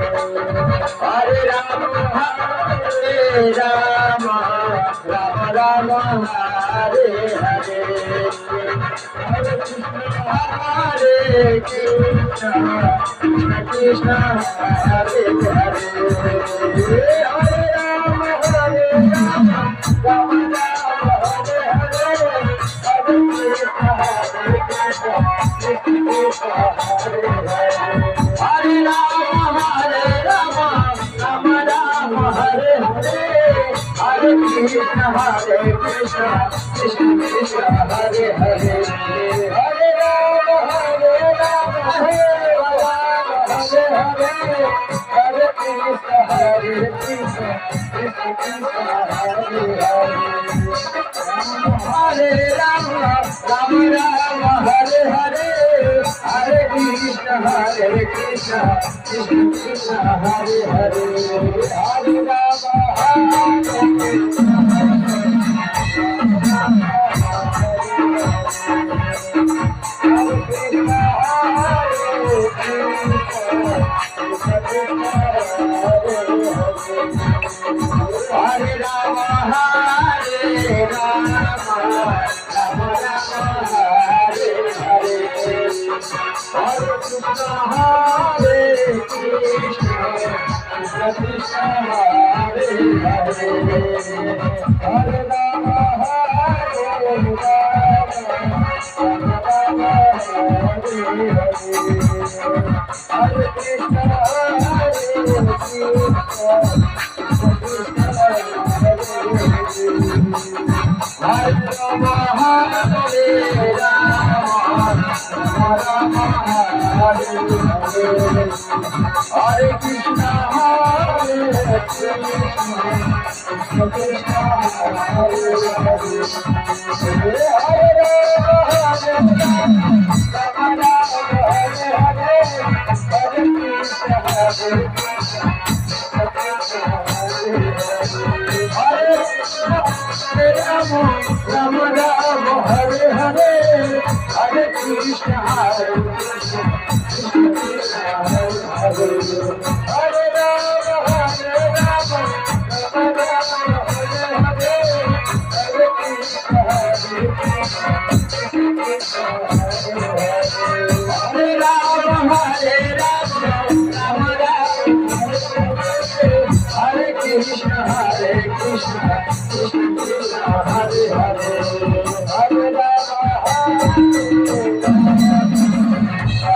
Hare Rama, Hare Rama, Rama Rama, Hare Hare, Hare Krishna, Krishna Krishna, Hare Hare, Hare Rama, Hare Rama, Rama Rama, Hare Hare, Hare Krishna, Krishna Krishna, Hare Hare. Hare Rama, Hare Rama, Rama Rama, Hare Hare, Hare Krishna, Krishna Krishna, Hare Hare, Hare Rama, Hare Rama, Hare Rama, Hare Hare, Hare Krishna, Krishna Krishna, Hare Hare, Hare Rama, Rama Rama, Hare Hare, Hare Krishna, Krishna Krishna, Hare Hare, Hare Rama, Hare Krishna, Hare Rama, Hare Rama, Rama Rama, Hare Hare, Hare Krishna, Hare Krishna, Krishna Krishna, Hare Hare, Hare Rama, Hare Rama, Rama Rama, Hare Hare, Hare Krishna, Hare Krishna, Hare Rama, Hare Rama, Rama Rama, Hare Hare, Hare Krishna, Hare Krishna, Krishna Krishna, Hare Hare, Hare Rama, Hare Rama, Rama Rama, Hare Hare, Hare Krishna, Hare Krishna, Hare Rama, Rama Rama, Hare Hare, Hare Krishna, Hare Krishna, Krishna Krishna, Hare Hare, Hare Rama, Hare Rama, Rama Rama, Hare Hare, Hare Krishna, Hare Krishna, Krishna Krishna, Hare Hare, Hare Rama, Hare Rama,